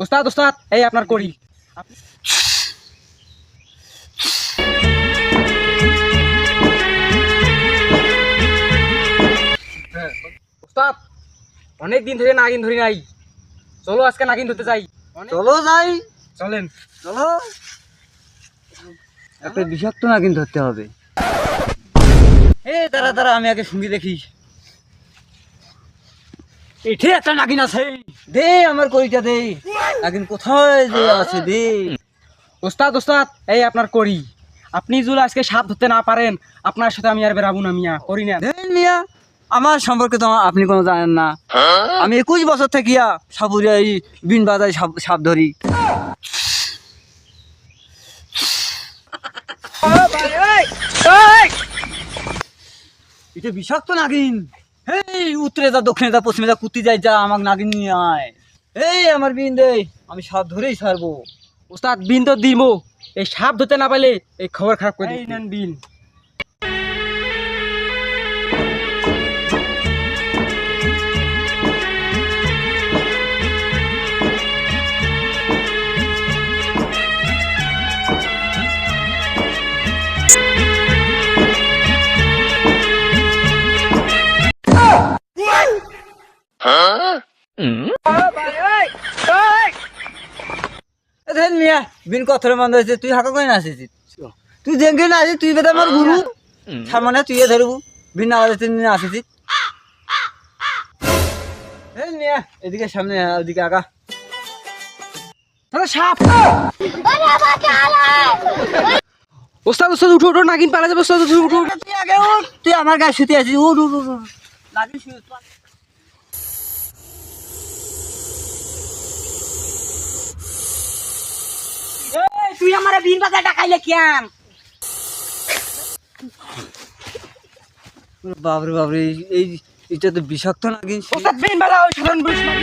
ওস্তাদ ওস্তাদ এই আপনার করি। ওস্তাদ অনেক দিন ধরে নাগিন ধরি নাই, চলো আজকে নাগিন ধরতে যাই। চলো যাই, চলেন। চলো। একটা বিষাক্ত নাগিন ধরতে হবে। দাঁড়া দাঁড়া, আমি আগে শুনি দেখি। এঠে একটা নাগিন আছে, দে আমার করিটা দে। নাগিন কোথায় যে আছে দে। ওস্তাদ ওস্তাদ এই আপনার করি। আপনি যদি আজকে সাপ ধরতে না পারেন আপনার সাথে আমি আর বেরাবো না মিয়া, করি না। দেন মিয়া, আমার সম্পর্কে তো আপনি কোনো জানেন না। আমি 21 বছর থেকে সাপুরিয়া এই বিন বাজায় সাপ ধরি। এটা বিষাক্ত নাগিন। এই উত্তরে যা, দক্ষিণে যা, পশ্চিমে যা, কুত্তি যাই যা, আমাকে নাগিন নিয়ে আয়। এই আমার বিন দে, আমি সাপ ধরেই ছাড়বো। ওস্তাদ বিন তো দিমো, এই সাপ ধরতে না পারলে এই খবর খারাপ করে এই নেন বিন। দেন মিয়া, বিন কথরে বন্ধ হয়েছে, তুই হাঁকা করে না আসিস। তুই দেখে না আসিস, তুই বেটা আমার গুরু। সামনে তুই ধরবু, বিন আওয়াজ তুই আসিস। মিয়া এদিকে সামনে, ওদিকে আগা। সাপ। ওস্তাদ ওস্তাদ উঠো উঠো, নাগিন পালা যাবে। ওস্তাদ উঠো উঠো। তুই আগে উঠ, তুই আমার গায়ে শুতে আছিস। উঠ উঠ উঠ, নাগিন শুয়ে। তুই আমার বিন বাজার ডাকাইলে কেন? বাবরে বাবরে, এইটা তো বিষাক্ত নাগিন। ওস্তাদ বিন বাজা, ওই সাধারণ বুঝ না।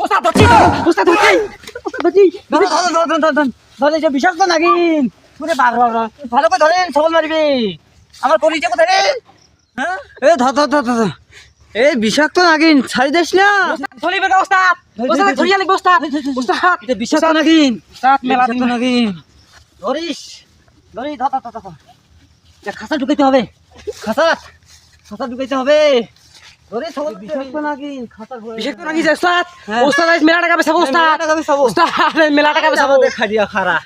ওস্তাদ ধরছি তো, ওস্তাদ ধরছি, ওস্তাদ ধরছি। ধর, এটা বিষাক্ত নাগিন। পুরে বাবরে বাবরে, ভালো করে ধরেন, সবল মারবি। আমার কলিজা কোথায় রে? হ্যাঁ, ধর ধর ধর ধর। এই বিষাক্ত নাগিন, ছাড়ি দিস না। ধরিবে না ওস্তাদ, ওস্তাদ ধরিয়া লাগবে ওস্তাদ। ওস্তাদ এটা বিষাক্ত নাগিন। ওস্তাদ মেলা দিন নাগিন ধরিস, ধর ধর ধর ধর। এটা খাঁচা ঢুকাইতে হবে, খাঁচা ঢুকাইতে হবে। ধরে সবল বিষাক্ত নাগিন, খাঁচা বিষাক্ত নাকি ওস্তাদ? ওস্তাদ আজ মেলা টাকা বেচাবো ওস্তাদ। টাকা বেচাবো। ওস্তাদ মেলা টাকা বেচাবো। খাড়িয়া খারা।